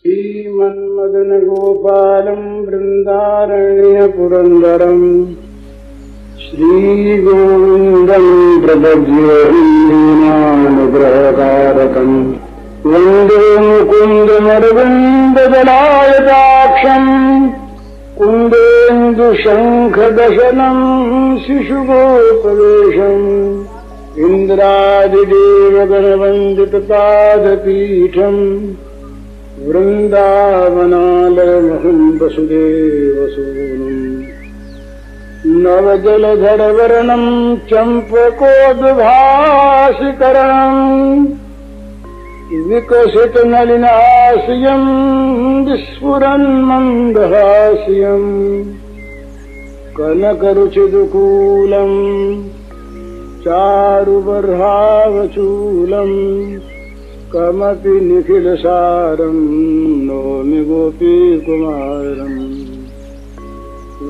श्रीमन्मदनगोपालम् वृन्दारण्यपुरन्दरम् श्रीगोविन्दम् प्रपद्ये दीनानुग्रहकारकम् वन्दे मुकुन्दमरविन्ददलायताक्षम् कुन्देन्दुशङ्खदशनम् शिशुगोपवेशम् इन्द्रादिदेवगणवन्दितपादपीठम् वृन्दावनालयमहं वसुदेवसूनुम् नवजलधरवर्णं चम्पकोद्भासिकरणम् विकसितनलिनास्यं विस्फुरन्मन्दहास्यम् कनकरुचिदुकूलम् चारुबर्हावचूलम् कमपि निखिलसारं नौमि गोपीकुमारम्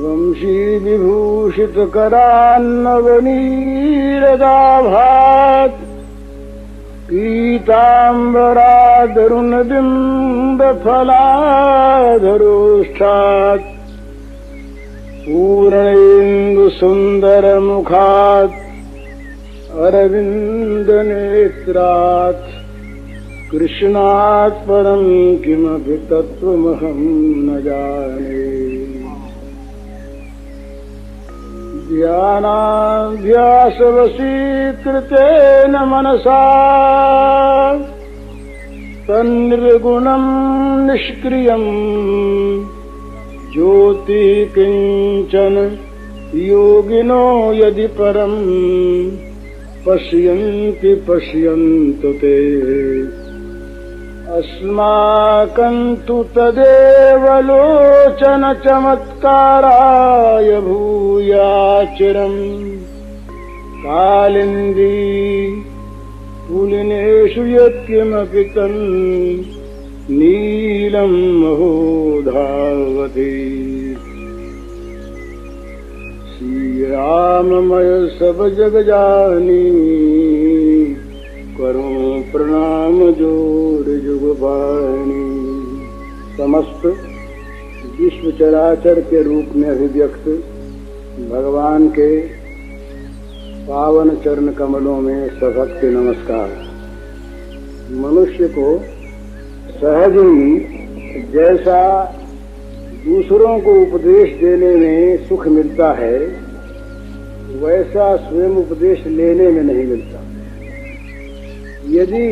वंशीविभूषितकरान्नवनीरदाभात् पीताम्बरादरुणबिम्बफलाधरोष्ठात् पूर्णेन्दुसुन्दरमुखात् अरविन्दनेत्रात् कृष्णात् परं किमपि तत्त्वमहं न जाने। ध्यानाभ्यासवशीकृतेन मनसा तन्निर्गुणं निष्क्रियं ज्योति किञ्चन योगिनो यदि परं पश्यन्ति पश्यन्तु ते अस्माकं तु तदेव लोचन चमत्काराय भूयाचिरम् कालिन्दी पुलिनेषु यत्किमपि तन् नीलं महोधावति श्रीराममय सब जग जानी करो प्रणाम जोर जुगबाणी। समस्त विश्व चराचर के रूप में अभिव्यक्त भगवान के पावन चरण कमलों में सभक्ति नमस्कार। मनुष्य को सहज ही जैसा दूसरों को उपदेश देने में सुख मिलता है वैसा स्वयं उपदेश लेने में नहीं मिलता। यदि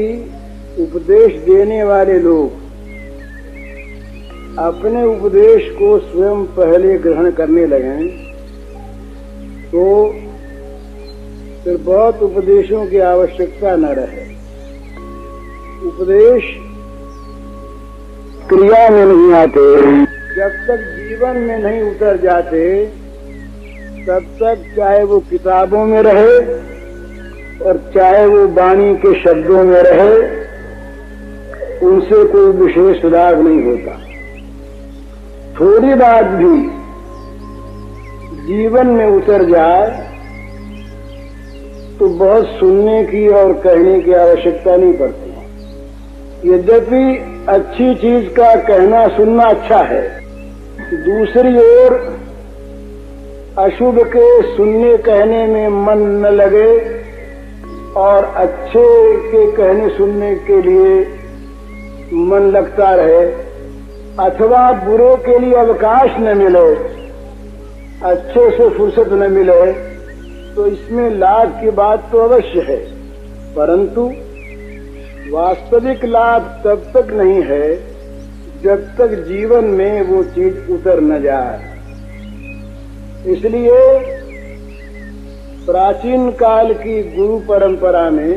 उपदेश देने वाले लोग अपने उपदेश को स्वयं पहले ग्रहण करने लगें तो फिर बहुत उपदेशों की आवश्यकता न रहे। उपदेश क्रिया में नहीं आते, जब तक जीवन में नहीं उतर जाते तब तक चाहे वो किताबों में रहे और चाहे वो वाणी के शब्दों में रहे उनसे कोई विशेष लाभ नहीं होता। थोड़ी बात भी जीवन में उतर जाए तो बहुत सुनने की और कहने की आवश्यकता नहीं पड़ती। यद्यपि अच्छी चीज का कहना सुनना अच्छा है, दूसरी ओर अशुभ के सुनने कहने में मन न लगे और अच्छे के कहने सुनने के लिए मन लगता रहे अथवा बुरों के लिए अवकाश न मिले, अच्छे से फुर्सत न मिले तो इसमें लाभ की बात तो अवश्य है, परंतु वास्तविक लाभ तब तक नहीं है जब तक जीवन में वो चीज उतर न जाए। इसलिए प्राचीन काल की गुरु परंपरा में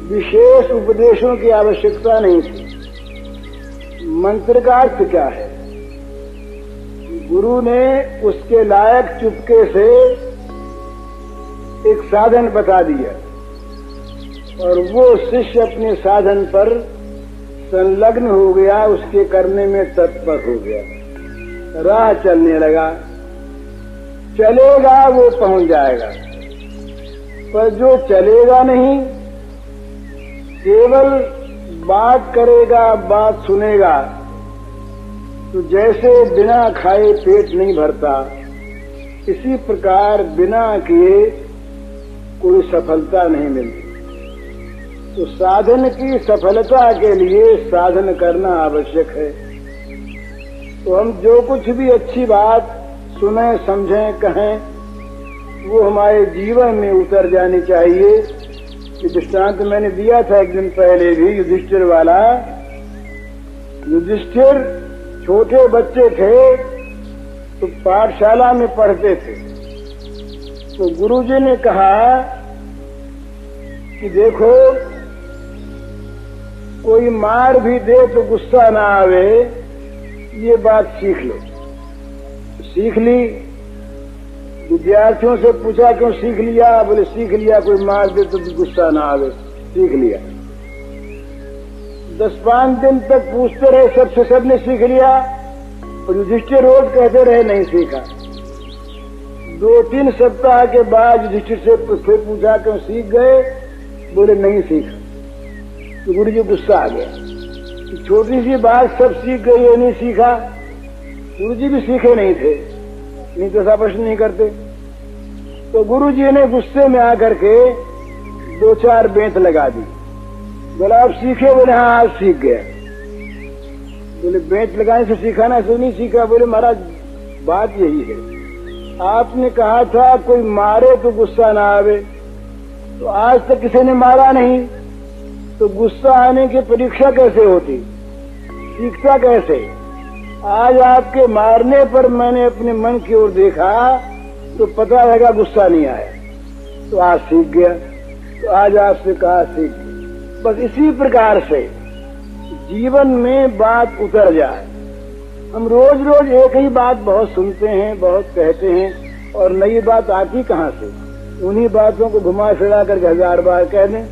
विशेष उपदेशों की आवश्यकता नहीं थी। मंत्र का अर्थ क्या है? गुरु ने उसके लायक चुपके से एक साधन बता दिया और वो शिष्य अपने साधन पर संलग्न हो गया, उसके करने में तत्पर हो गया, राह चलने लगा। चलेगा वो पहुंच जाएगा, पर जो चलेगा नहीं केवल बात करेगा, बात सुनेगा, तो जैसे बिना खाए पेट नहीं भरता, इसी प्रकार बिना किए कोई सफलता नहीं मिलती। तो साधन की सफलता के लिए साधन करना आवश्यक है। तो हम जो कुछ भी अच्छी बात सुने, समझें, कहें, वो हमारे जीवन में उतर जानी चाहिए। ये दृष्टांत मैंने दिया था एक दिन पहले भी, युधिष्ठिर वाला। युधिष्ठिर छोटे बच्चे थे तो पाठशाला में पढ़ते थे। तो गुरुजी ने कहा कि देखो, कोई मार भी दे तो गुस्सा ना आवे, ये बात सीख लो। सीख ली। विद्यार्थियों से पूछा क्यों सीख लिया? बोले सीख लिया, कोई मार दे तो गुस्सा ना आवे, सीख लिया। 10-5 दिन तक पूछते रहे, सबसे सबने सीख लिया, और युधिष्ठिर रोज कहते रहे नहीं सीखा। 2-3 सप्ताह के बाद युधिष्ठिर से फिर पूछा क्यों सीख गए? बोले नहीं सीखा। तो गुरु जी गुस्सा आ गया, छोटी सी बात सब सीख गई, ये नहीं सीखा। गुरु जी भी सीखे नहीं थे, नहीं तो ऐसा प्रश्न नहीं करते। तो गुरु जी ने गुस्से में आकर के 2-4 बेंत लगा दी। बोला आप सीखे? बोले हाँ आज सीख गया। बोले बेंत लगाने से सीखा ना? ऐसे नहीं सीखा। बोले महाराज बात यही है, आपने कहा था कोई मारे तो गुस्सा ना आवे, तो आज तक किसी ने मारा नहीं, तो गुस्सा आने की परीक्षा कैसे होती, सीखता कैसे? आज आपके मारने पर मैंने अपने मन की ओर देखा तो पता लगा गुस्सा नहीं आया, तो आज सीख गया। तो आज आपसे कहा सीख गया। बस इसी प्रकार से जीवन में बात उतर जाए। हम रोज रोज एक ही बात बहुत सुनते हैं, बहुत कहते हैं, और नई बात आती कहाँ से? उन्हीं बातों को घुमा फिरा करके 1000 बार कह दें।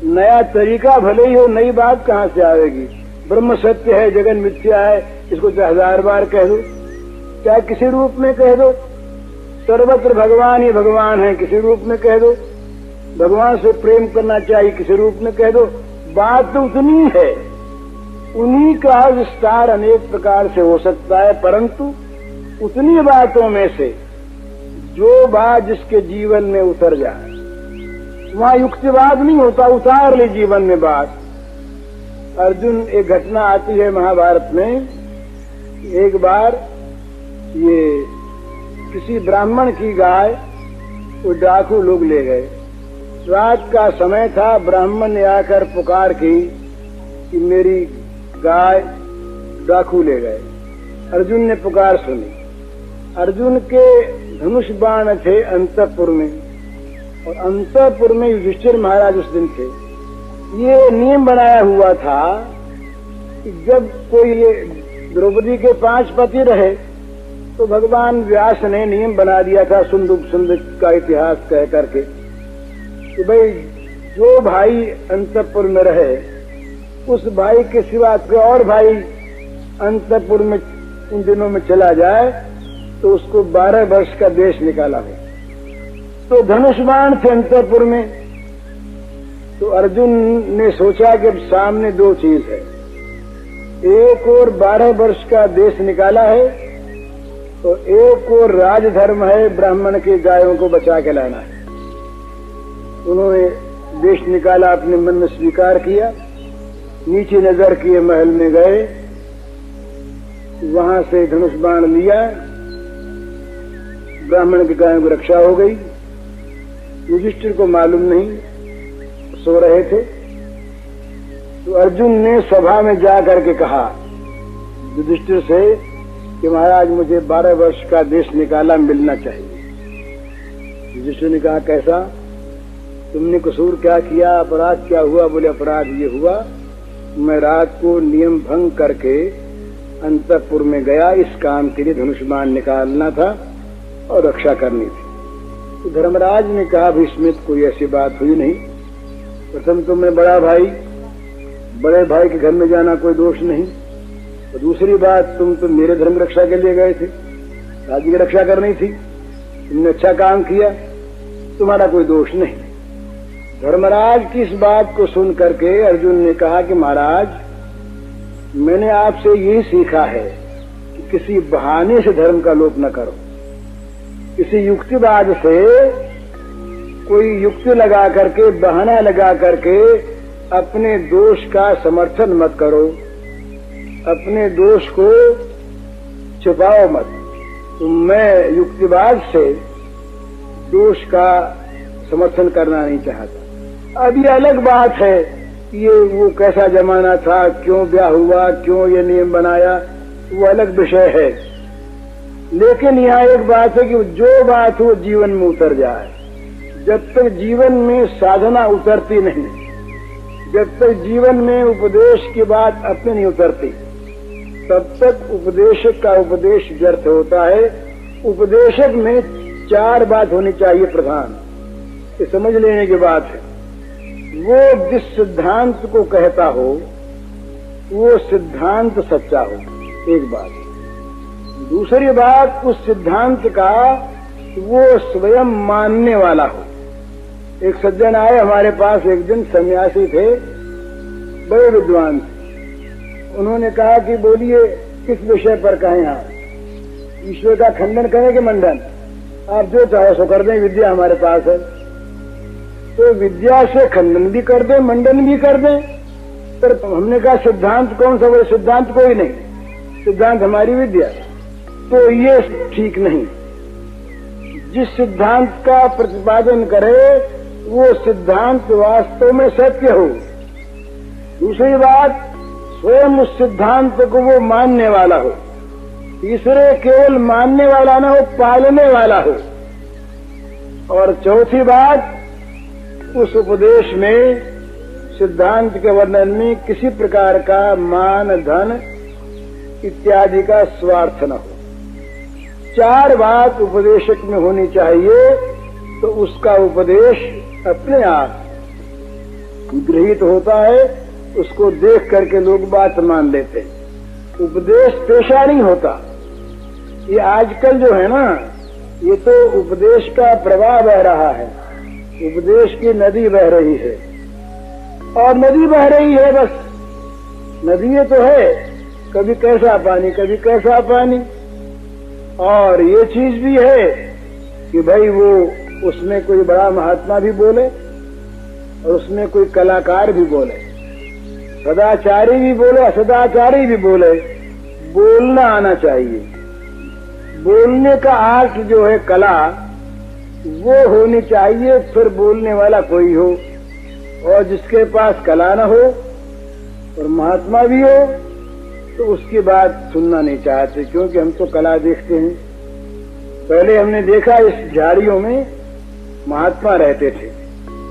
नया तरीका भले ही हो, नई बात कहाँ से आएगी? ब्रह्म सत्य है, जगन मिथ्या है, इसको 1000 बार कह दो, चाहे किसी रूप में कह दो। सर्वत्र भगवान ही भगवान है, किसी रूप में कह दो। भगवान से प्रेम करना चाहिए, किसी रूप में कह दो। बात तो उतनी है, उन्हीं का विस्तार अनेक प्रकार से हो सकता है, परंतु उतनी बातों में से जो बात जिसके जीवन में उतर जाए, वहां युक्तिवाद नहीं होता, उतार ले जीवन में बात। अर्जुन, एक घटना आती है महाभारत में। एक बार ये किसी ब्राह्मण की गाय वो डाकू लोग ले गए। रात का समय था, ब्राह्मण ने आकर पुकार की कि मेरी गाय डाकू ले गए। अर्जुन ने पुकार सुनी। अर्जुन के धनुष बाण थे अंतःपुर में, और अंतःपुर में युधिष्ठिर महाराज उस दिन थे। ये नियम बनाया हुआ था कि जब कोई ये द्रौपदी के 5 पति रहे तो भगवान व्यास ने नियम बना दिया था, सुंदर का इतिहास कह करके, कि भाई जो भाई अंतःपुर में रहे उस भाई के सिवा कोई और भाई अंतःपुर में इन दिनों में चला जाए तो उसको 12 वर्ष का देश निकाला है। तो धनुष्मान थे अंतःपुर में। तो अर्जुन ने सोचा कि अब सामने 2 चीज है, एक और 12 वर्ष का देश निकाला है, तो एक और राजधर्म है, ब्राह्मण की गायों को बचा के लाना है। उन्होंने देश निकाला, अपने मन में स्वीकार किया, नीचे नजर किए, महल में गए, वहां से धनुष बाण लिया, ब्राह्मण की गायों की रक्षा हो गई। युधिष्ठिर को मालूम नहीं, सो रहे थे। तो अर्जुन ने सभा में जा करके कहा युधिष्ठिर से कि महाराज मुझे 12 वर्ष का देश निकाला, मिलना चाहिए। युधिष्ठिर ने कहा कैसा? तुमने कसूर क्या किया, अपराध क्या हुआ? बोले अपराध ये हुआ, मैं रात को नियम भंग करके अंतःपुर में गया, इस काम के लिए धनुष्मान निकालना था और रक्षा करनी थी। तो धर्मराज ने कहा भीष्म, कोई ऐसी बात हुई नहीं। प्रथम तो मैं बड़ा भाई, बड़े भाई के घर में जाना कोई दोष नहीं, और दूसरी बात तुम तो मेरे धर्म रक्षा के लिए गए थे, राज्य की रक्षा करनी थी, तुमने अच्छा काम किया, तुम्हारा कोई दोष नहीं। धर्मराज की इस बात को सुन करके अर्जुन ने कहा कि महाराज, मैंने आपसे यही सीखा है कि किसी बहाने से धर्म का लोप न करो। किसी युक्तिवाद से, कोई युक्ति लगा करके, बहाना लगा करके अपने दोष का समर्थन मत करो, अपने दोष को छुपाओ मत। तो मैं युक्तिवाद से दोष का समर्थन करना नहीं चाहता। अब ये अलग बात है, ये वो कैसा जमाना था, क्यों ब्याह हुआ, क्यों ये नियम बनाया, वो अलग विषय है। लेकिन यहाँ एक बात है कि जो बात हो जीवन में उतर जाए। जब तक जीवन में साधना उतरती नहीं, जब तक जीवन में उपदेश की बात अपनी नहीं उतरती, तब तक उपदेशक का उपदेश व्यर्थ होता है। उपदेशक में 4 बात होनी चाहिए प्रधान, ये समझ लेने की बात है। वो जिस सिद्धांत को कहता हो वो सिद्धांत सच्चा हो, एक बात। दूसरी बात, उस सिद्धांत का वो स्वयं मानने वाला हो। एक सज्जन आए हमारे पास एक दिन, सन्यासी थे, बड़े विद्वान थे। उन्होंने कहा कि बोलिए किस विषय पर कहें आप, ईश्वर का खंडन करें कि मंडन? आप जो चाहो सो कर दें, विद्या हमारे पास है। तो विद्या से खंडन भी कर दें, मंडन भी कर दें। पर हमने कहा सिद्धांत कौन सा? बोले सिद्धांत कोई नहीं, सिद्धांत हमारी विद्या। तो ये ठीक नहीं। जिस सिद्धांत का प्रतिपादन करे वो सिद्धांत वास्तव में सत्य हो। दूसरी बात, स्वयं उस सिद्धांत को वो मानने वाला हो। तीसरे, केवल मानने वाला ना हो, पालने वाला हो। और चौथी बात, उस उपदेश में, सिद्धांत के वर्णन में किसी प्रकार का मान, धन इत्यादि का स्वार्थ न हो। 4 बात उपदेशक में होनी चाहिए, तो उसका उपदेश अपने आप गृहीत होता है। उसको देख करके लोग बात मान लेते हैं। उपदेश पेशा नहीं होता। ये आजकल जो है ना, ये तो उपदेश का प्रवाह बह रहा है, उपदेश की नदी बह रही है। और नदी बह रही है, बस नदी ये तो है, कभी कैसा पानी, कभी कैसा पानी। और ये चीज भी है कि भाई वो उसमें कोई बड़ा महात्मा भी बोले और उसमें कोई कलाकार भी बोले, सदाचारी भी बोले, असदाचारी भी बोले। बोलना आना चाहिए। बोलने का आर्ट जो है, कला, वो होनी चाहिए। फिर बोलने वाला कोई हो, और जिसके पास कला न हो और महात्मा भी हो तो उसकी बात सुनना नहीं चाहते, क्योंकि हम तो कला देखते हैं। पहले हमने देखा इस झाड़ियों में महात्मा रहते थे,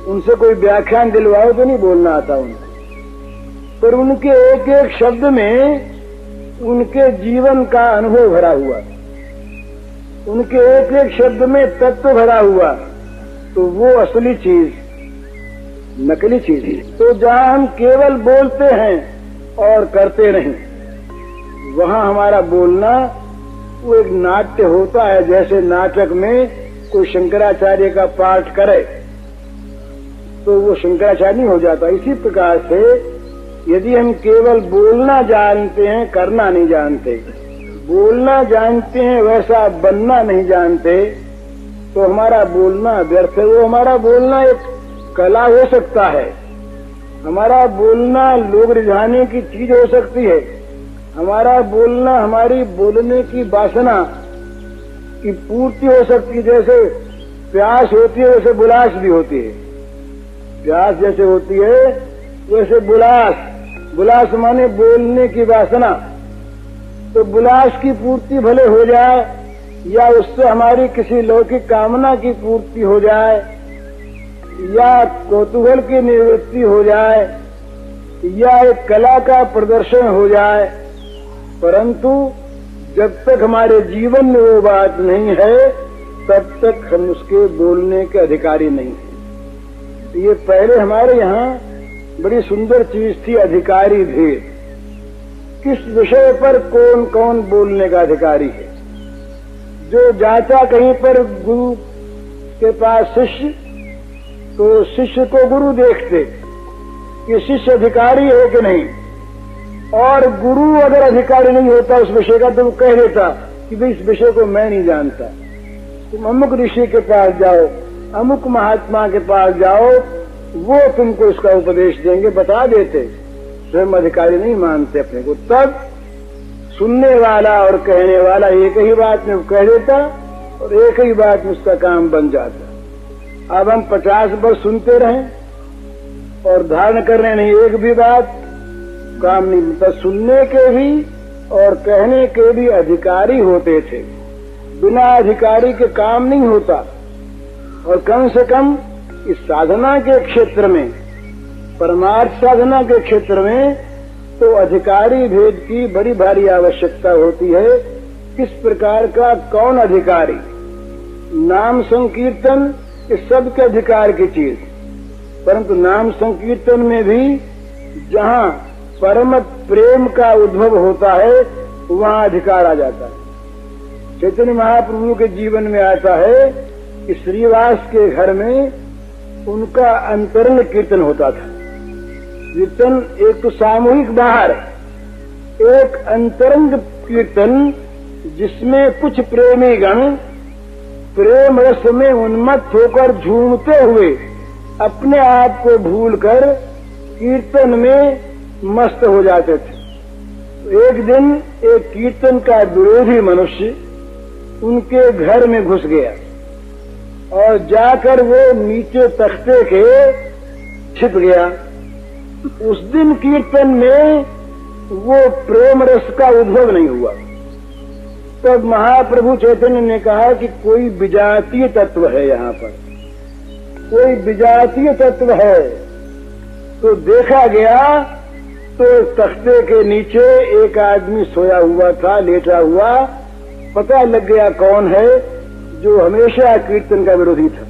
उनसे कोई व्याख्यान दिलवाओ तो नहीं बोलना आता उनको, पर उनके एक एक शब्द में उनके जीवन का अनुभव भरा हुआ, उनके एक एक शब्द में तत्व भरा हुआ। तो वो असली चीज, नकली चीज है। तो जहां हम केवल बोलते हैं और करते नहीं, वहां हमारा बोलना वो एक नाट्य होता है। जैसे नाटक में कोई शंकराचार्य का पाठ करे तो वो शंकराचार्य हो जाता। इसी प्रकार से यदि हम केवल बोलना जानते हैं, करना नहीं जानते, बोलना जानते हैं वैसा बनना नहीं जानते, तो हमारा बोलना व्यर्थ है। वो हमारा बोलना एक कला हो सकता है, हमारा बोलना लोग रिझाने की चीज हो सकती है, हमारा बोलना हमारी बोलने की वासना की पूर्ति हो सकती है। जैसे प्यास होती है वैसे बुलास भी होती है, प्यास जैसे होती है वैसे बुलास, बुलास माने बोलने की वासना। तो बुलास की पूर्ति भले हो जाए या उससे हमारी किसी लौकिक कामना की पूर्ति हो जाए या कौतूहल की निवृत्ति हो जाए या एक कला का प्रदर्शन हो जाए, परंतु जब तक हमारे जीवन में वो बात नहीं है तब तक हम उसके बोलने के अधिकारी नहीं हैं। ये पहले हमारे यहाँ बड़ी सुंदर चीज थी, अधिकारी भेद। किस विषय पर कौन कौन बोलने का अधिकारी है। जो जाता कहीं पर गुरु के पास शिष्य तो शिष्य को गुरु देखते कि शिष्य अधिकारी है कि नहीं, और गुरु अगर अधिकारी नहीं होता उस विषय का तो वो कह देता कि भाई इस विषय को मैं नहीं जानता, तुम अमुक ऋषि के पास जाओ, अमुक महात्मा के पास जाओ, वो तुमको इसका उपदेश देंगे, बता देते। स्वयं अधिकारी नहीं मानते अपने को, तब सुनने वाला और कहने वाला एक ही बात में कह देता और एक ही बात में उसका काम बन जाता। अब हम 50 वर्ष सुनते रहें और धारण करने नहीं एक भी बात, काम नहीं मिलता। सुनने के भी और कहने के भी अधिकारी होते थे, बिना अधिकारी के काम नहीं होता। और कम से कम इस साधना के क्षेत्र में, परमार्थ साधना के क्षेत्र में तो अधिकारी भेद की बड़ी भारी आवश्यकता होती है। किस प्रकार का, कौन अधिकारी? नाम संकीर्तन इस सब के अधिकार की चीज, परंतु नाम संकीर्तन में भी जहाँ परम प्रेम का उद्भव होता है वहाँ अधिकार आ जाता है। चैतन्य महाप्रभु के जीवन में आता है कि श्रीवास के घर में उनका अंतरंग कीर्तन होता था। कीर्तन एक तो सामूहिक बाहर, एक अंतरंग कीर्तन जिसमें कुछ प्रेमी गण प्रेम रस में उन्मत्त होकर झूमते हुए अपने आप को भूलकर कीर्तन में मस्त हो जाते थे। एक दिन एक कीर्तन का विरोधी मनुष्य उनके घर में घुस गया और जाकर वो नीचे तख्ते के छिप गया। उस दिन कीर्तन में वो प्रेम रस का उद्भव नहीं हुआ। तब महाप्रभु चैतन्य ने कहा कि कोई विजातीय तत्व है, यहाँ पर कोई विजातीय तत्व है। तो देखा गया तो तख्ते के नीचे एक आदमी सोया हुआ था, लेटा हुआ। पता लग गया कौन है, जो हमेशा कीर्तन का विरोधी था।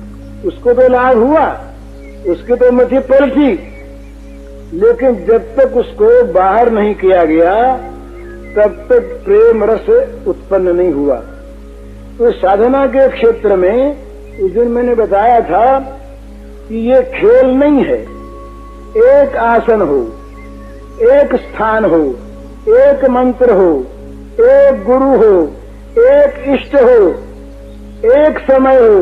उसको तो लाभ हुआ, उसके तो मथी पलटी, लेकिन जब तक उसको बाहर नहीं किया गया तब तक प्रेम रस उत्पन्न नहीं हुआ। तो साधना के क्षेत्र में उस दिन मैंने बताया था कि ये खेल नहीं है। एक आसन हो, एक स्थान हो, एक मंत्र हो, एक गुरु हो, एक इष्ट हो, एक समय हो,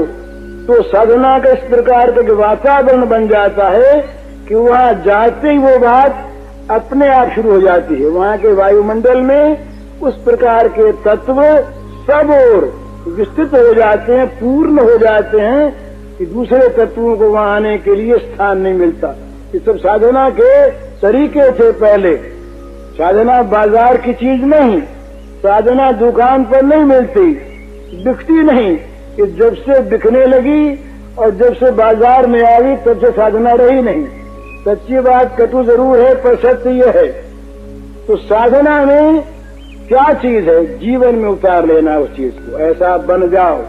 तो साधना का इस प्रकार का वातावरण बन जाता है कि वहाँ जाते ही वो बात अपने आप शुरू हो जाती है। वहाँ के वायुमंडल में उस प्रकार के तत्व सब ओर विस्तृत हो जाते हैं, पूर्ण हो जाते हैं कि दूसरे तत्वों को वहाँ आने के लिए स्थान नहीं मिलता। ये सब साधना के तरीके थे। पहले साधना बाजार की चीज नहीं, साधना दुकान पर नहीं मिलती, बिकती नहीं। कि जब से बिकने लगी और जब से बाजार में आ गई तब से साधना रही नहीं। सच्ची बात कटु जरूर है पर सत्य ये है। तो साधना में क्या चीज है, जीवन में उतार लेना उस चीज को, ऐसा बन जाओ।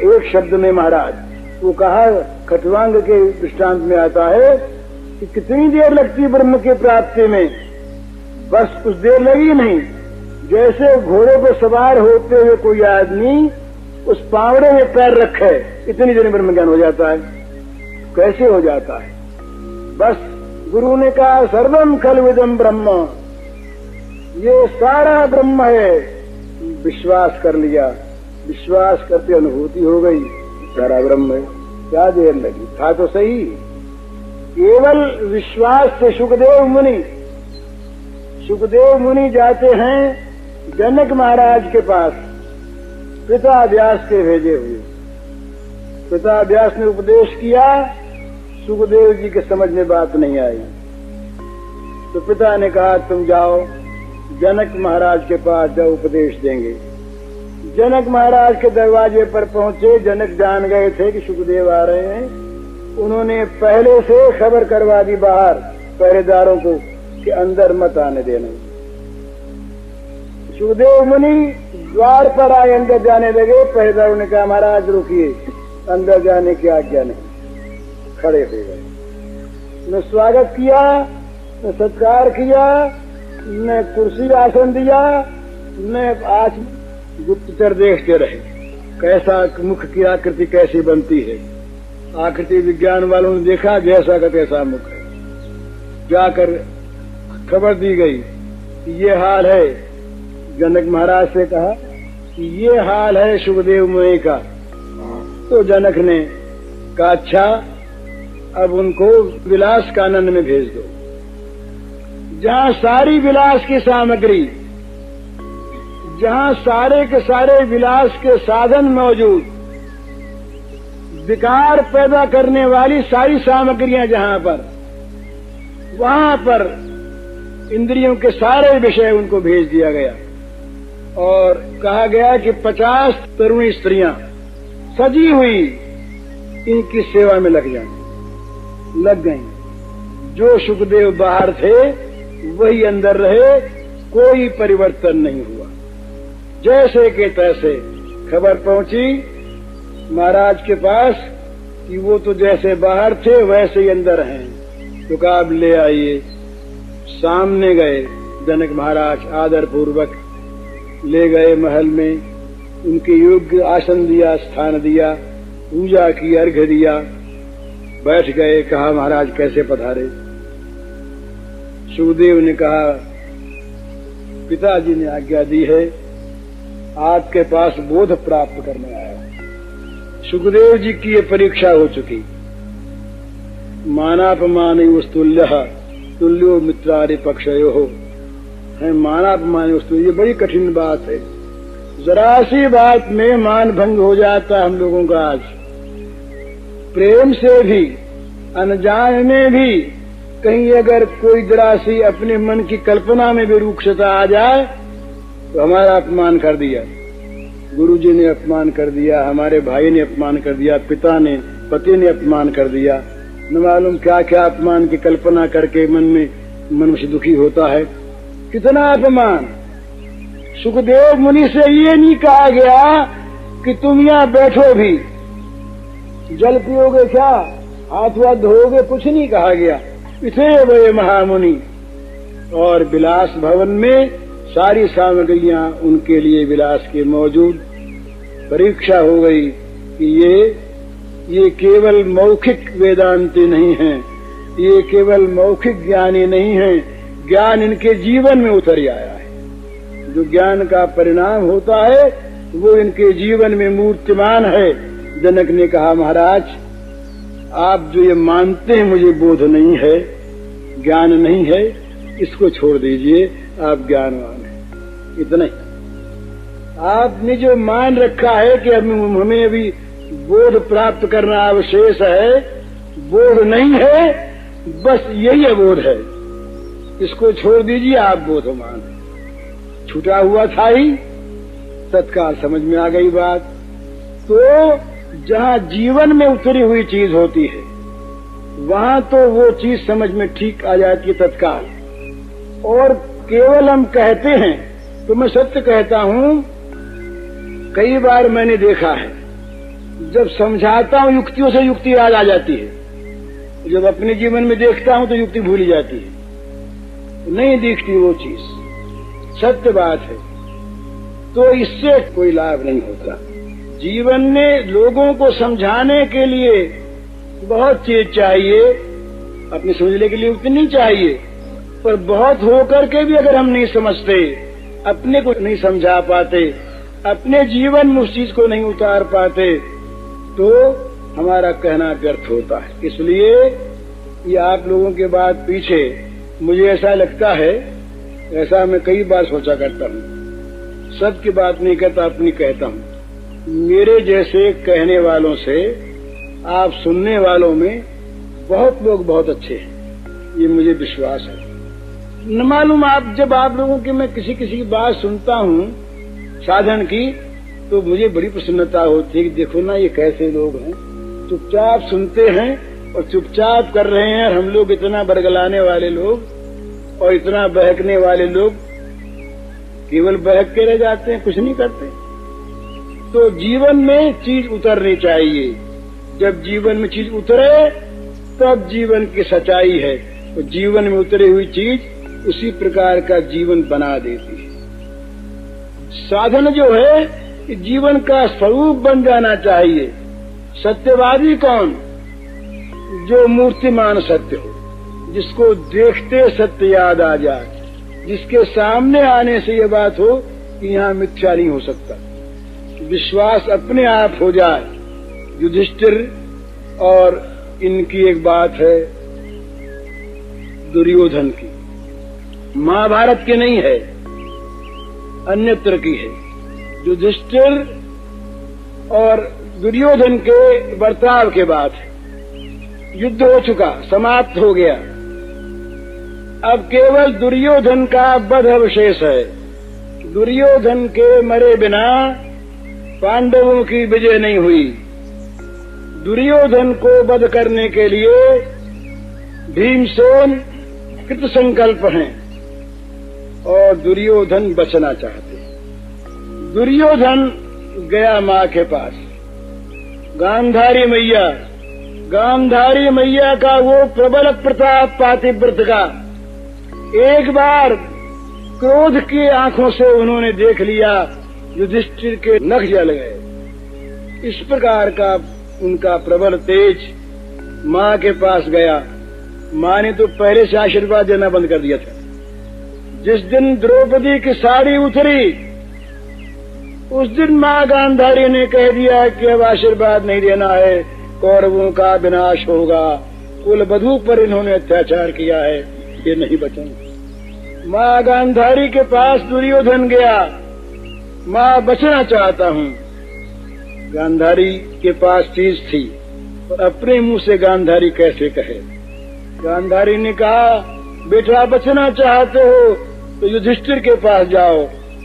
एक शब्द में महाराज वो कहा, खटवांग के दृष्टांत में आता है कि कितनी देर लगती ब्रह्म की प्राप्ति में, बस कुछ देर लगी नहीं। जैसे घोड़े पर सवार होते हुए कोई आदमी उस पावड़े में पैर रखे, इतनी देर ब्रह्म ज्ञान हो जाता है। कैसे हो जाता है? बस गुरु ने कहा सर्वम खल्विदम ब्रह्म, ये सारा ब्रह्म है। विश्वास कर लिया, विश्वास करते अनुभूति हो गई, सारा ब्रह्म है। क्या देर लगी, था तो सही। केवल विश्वास से सुखदेव मुनि जाते हैं जनक महाराज के पास, पिता व्यास के भेजे हुए। पिता व्यास ने उपदेश किया, सुखदेव जी के समझ में बात नहीं आई। तो पिता ने कहा तुम जाओ जनक महाराज के पास जाओ, उपदेश देंगे। जनक महाराज के दरवाजे पर पहुंचे। जनक जान गए थे कि सुखदेव आ रहे हैं। उन्होंने पहले से खबर करवा दी बाहर पहरेदारों को कि अंदर मत आने देना। सुखदेव मुनि द्वार पर आए, अंदर जाने लगे। पहरेदारों ने कहा महाराज रुकिए, अंदर जाने की आज्ञा नहीं। खड़े हो गए, न स्वागत किया, न सत्कार किया, न कुर्सी आसन दिया, न आज गुप्तचर देखते रहे कैसा मुख की आकृति कैसी बनती है। आकृति विज्ञान वालों ने देखा जैसा का तैसा मुख है। जाकर खबर दी गई कि ये हाल है। जनक महाराज से कहा कि ये हाल है सुखदेव मुनि का। तो जनक ने कहा अच्छा, अब उनको विलास कानन में भेज दो, जहां सारी विलास की सामग्री, जहां सारे के सारे विलास के साधन मौजूद, विकार पैदा करने वाली सारी सामग्रियां जहां पर, वहां पर इंद्रियों के सारे विषय उनको भेज दिया गया और कहा गया कि 50 तरुणी स्त्रियां सजी हुई इनकी सेवा में लग गईं। जो सुखदेव बाहर थे वही अंदर रहे, कोई परिवर्तन नहीं हुआ। जैसे के तैसे खबर पहुंची महाराज के पास कि वो तो जैसे बाहर थे वैसे ही अंदर हैं। तो कहा अब ले आइए। सामने गए जनक महाराज, आदर पूर्वक ले गए महल में, उनके योग्य आसन दिया, स्थान दिया, पूजा की, अर्घ्य दिया, बैठ गए। कहा महाराज कैसे पधारे? सुखदेव ने कहा पिताजी ने आज्ञा दी है, आपके पास बोध प्राप्त करने आया। सुखदेव जी की ये परीक्षा हो चुकी। मानापमान तुल्य तुल्यो मित्रारि पक्षयो है। मानापमान वस्तु, ये बड़ी कठिन बात है। जरा सी बात में मान भंग हो जाता हम लोगों का। आज प्रेम से भी, अनजान में भी कहीं अगर कोई जरा सी अपने मन की कल्पना में भी रूक्षता आ जाए तो हमारा अपमान कर दिया, गुरु जी ने अपमान कर दिया, हमारे भाई ने अपमान कर दिया, पिता ने, पति ने अपमान कर दिया, न मालूम क्या क्या अपमान की कल्पना करके मनुष्य दुखी होता है। कितना अपमान। सुखदेव मुनि से ये नहीं कहा गया कि तुम यहाँ बैठो भी, जल पियोगे क्या, हाथ वाथ धोओगे, कुछ नहीं कहा गया। इसे वे महामुनि। और विलास भवन में सारी सामग्रियां उनके लिए विलास के मौजूद। परीक्षा हो गई कि ये केवल मौखिक वेदांती नहीं हैं, ये केवल मौखिक ज्ञानी नहीं हैं, ज्ञान इनके जीवन में उतर आया है। जो ज्ञान का परिणाम होता है वो इनके जीवन में मूर्तिमान है। जनक ने कहा महाराज आप जो ये मानते हैं मुझे बोध नहीं है, ज्ञान नहीं है, इसको छोड़ दीजिए, आप ज्ञानवान हैं। इतना ही आपने जो मान रखा है कि हमें अभी बोध प्राप्त करना अवशेष है, बोध नहीं है, बस यही अबोध है, इसको छोड़ दीजिए, आप बोधमान हैं। छूटा हुआ था ही, तत्काल समझ में आ गई बात। तो जहां जीवन में उतरी हुई चीज होती है वहां तो वो चीज समझ में ठीक आ जाती है तत्काल। और केवल हम कहते हैं, तो मैं सत्य कहता हूं, कई बार मैंने देखा है जब समझाता हूं युक्तियों से युक्ति याद आ जाती है, जब अपने जीवन में देखता हूं तो युक्ति भूली जाती है, नहीं दिखती वो चीज। सत्य बात है। तो इससे कोई लाभ नहीं होता। जीवन में लोगों को समझाने के लिए बहुत चीज चाहिए, अपने समझने के लिए उतनी चाहिए, पर बहुत होकर के भी अगर हम नहीं समझते, अपने को नहीं समझा पाते, अपने जीवन में उस चीज को नहीं उतार पाते, तो हमारा कहना व्यर्थ होता है। इसलिए ये आप लोगों के बाद पीछे मुझे ऐसा लगता है, ऐसा मैं कई बार सोचा करता हूँ, सबकी बात नहीं कहता, अपनी कहता हूँ। मेरे जैसे कहने वालों से आप सुनने वालों में बहुत लोग बहुत अच्छे हैं, ये मुझे विश्वास है। न मालूम आप, जब आप लोगों की मैं किसी की बात सुनता हूँ साधन की, तो मुझे बड़ी प्रसन्नता होती है कि देखो ना ये कैसे लोग हैं, चुपचाप सुनते हैं और चुपचाप कर रहे हैं। और हम लोग इतना बरगलाने वाले लोग और इतना बहकने वाले लोग केवल बहक के रह जाते हैं, कुछ नहीं करते। तो जीवन में चीज उतरनी चाहिए। जब जीवन में चीज उतरे तब जीवन की सच्चाई है। तो जीवन में उतरी हुई चीज उसी प्रकार का जीवन बना देती है। साधन जो है जीवन का स्वरूप बन जाना चाहिए। सत्यवादी कौन? जो मूर्तिमान सत्य हो, जिसको देखते सत्य याद आ जाए, जिसके सामने आने से ये बात हो कि यहाँ मिथ्या नहीं हो सकता, विश्वास अपने आप हो जाए। युधिष्ठिर और इनकी एक बात है दुर्योधन की, महाभारत की नहीं है, अन्यत्र की है। युधिष्ठिर और दुर्योधन के बर्ताव के बाद युद्ध हो चुका, समाप्त हो गया। अब केवल दुर्योधन का वध अवशेष है। दुर्योधन के मरे बिना पांडवों की विजय नहीं हुई। दुर्योधन को वध करने के लिए भीमसेन कृत संकल्प हैं और दुर्योधन बचना चाहते। दुर्योधन गया मां के पास, गांधारी मैया का वो प्रबल प्रताप पातिव्रत का एक बार क्रोध की आंखों से उन्होंने देख लिया, युधिष्ठिर के नख जल गए। इस प्रकार का उनका प्रबल तेज मां के पास गया। मां ने तो पहले से आशीर्वाद देना बंद कर दिया था। जिस दिन द्रौपदी की साड़ी उतरी, उस दिन मां गांधारी ने कह दिया कि अब आशीर्वाद नहीं देना है, कौरवों का विनाश होगा, कुलवधू पर इन्होंने अत्याचार किया है, ये नहीं बचेंगे। मां गांधारी के पास दुर्योधन गया, मां बचना चाहता हूं। गांधारी के पास चीज थी और अपने मुंह से गांधारी कैसे कहे। गांधारी ने कहा, बेटा बचना चाहते हो तो युधिष्ठिर के पास जाओ,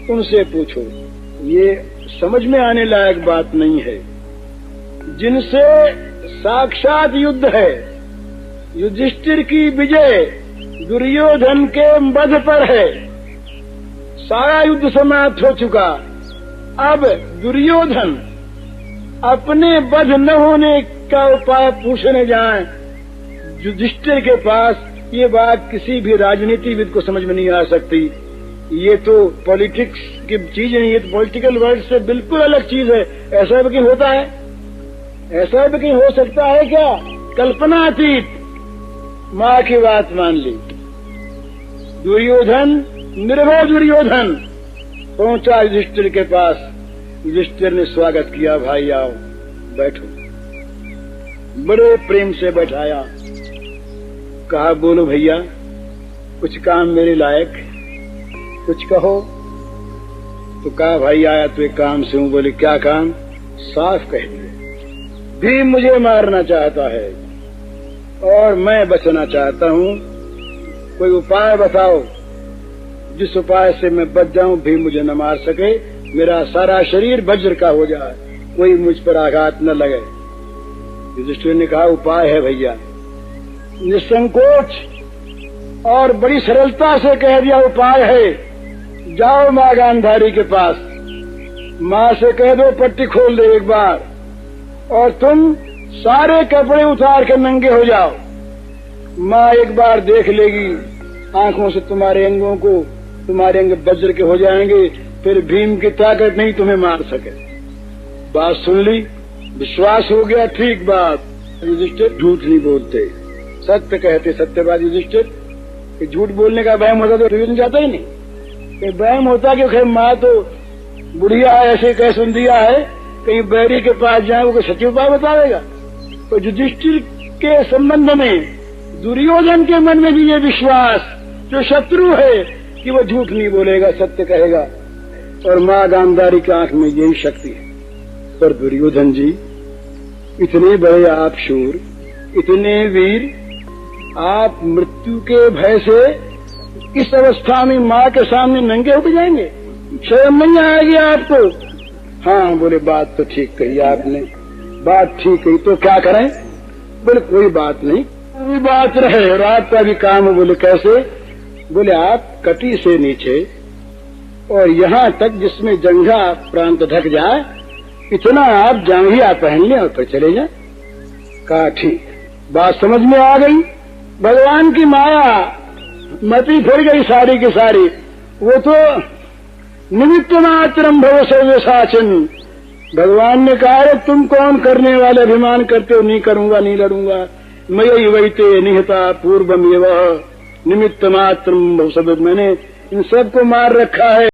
उनसे पूछो। ये समझ में आने लायक बात नहीं है। जिनसे साक्षात युद्ध है, युधिष्ठिर की विजय दुर्योधन के वध पर है। सारा युद्ध समाप्त हो चुका। अब दुर्योधन अपने वध न होने का उपाय पूछने जाए युधिष्ठिर के पास, ये बात किसी भी राजनीतिविद को समझ में नहीं आ सकती। ये तो पॉलिटिक्स की चीज नहीं, ये तो पॉलिटिकल वर्ड से बिल्कुल अलग चीज है। ऐसा भी कहीं होता है? ऐसा भी कहीं हो सकता है क्या? कल्पनातीत। मां की बात मान ली। दुर्योधन, निर्भय दुर्योधन पहुंचा युधिष्ठिर के पास। युधिष्ठिर ने स्वागत किया, भाई आओ बैठो। बड़े प्रेम से बैठाया। कहा, बोलो भैया, कुछ काम मेरे लायक, कुछ कहो। तो कहा, भाई आया तो एक काम से हूं। बोले, क्या काम? साफ कह दिए, भीम मुझे मारना चाहता है और मैं बचना चाहता हूं। कोई उपाय बताओ जिस उपाय से मैं बच जाऊं, भीम मुझे न मार सके, मेरा सारा शरीर वज्र का हो जाए, कोई मुझ पर आघात न लगे। युधिष्ठिर ने कहा, उपाय है भैया। निसंकोच और बड़ी सरलता से कह दिया, उपाय है। जाओ मां गांधारी के पास, मां से कह दो पट्टी खोल दे एक बार, और तुम सारे कपड़े उतार के नंगे हो जाओ। मां एक बार देख लेगी आंखों से तुम्हारे अंगों को, तुम्हारे अंग वज्र के हो जाएंगे, फिर भीम की ताकत नहीं तुम्हें मार सके। बात सुन ली, विश्वास हो गया, ठीक बात। युधिष्ठिर झूठ नहीं बोलते, सत्य कहते, सत्यवादी युधिष्ठिर। झूठ बोलने का वहम होता तो युद्ध जाता ही नहीं। वहम होता कि खैर माँ तो बुढ़िया है, ऐसे कह सुन दिया है, कहीं बैरी के पास जाए वो सच्ची उपाय बताएगा। तो युधिष्ठिर के संबंध में दुर्योधन के मन में भी ये विश्वास, जो शत्रु है, कि वो झूठ नहीं बोलेगा, सत्य कहेगा। और माँ गांधारी की आंख में यही शक्ति है। पर दुर्योधन जी, इतने बड़े आप शूर, इतने वीर, आप मृत्यु के भय से इस अवस्था में माँ के सामने नंगे हो जाएंगे? शर्म नहीं आएगी आपको? हाँ, बोले बात तो ठीक कही आपने, बात ठीक कही, तो क्या करें? बोले कोई बात नहीं, कोई बात रहे, रात का भी काम है। बोले कैसे? बोले आप कटी से नीचे और यहाँ तक जिसमें जंघा प्रांत ढक जाए, इतना आप जांघिया पहन लें और फिर चले जाए। कहा ठीक, बात समझ में आ गई। भगवान की माया, मति फिर गई सारी की सारी। वो तो निमित्त मात्रम भव सर्वसाचन। भगवान ने कहा, तुम कौन करने वाले अभिमान करते हो, नहीं करूंगा, नहीं लड़ूंगा, मयि वैते निहता पूर्वमेव निमित्त मात्रम भवसद, मैंने इन सबको मार रखा है।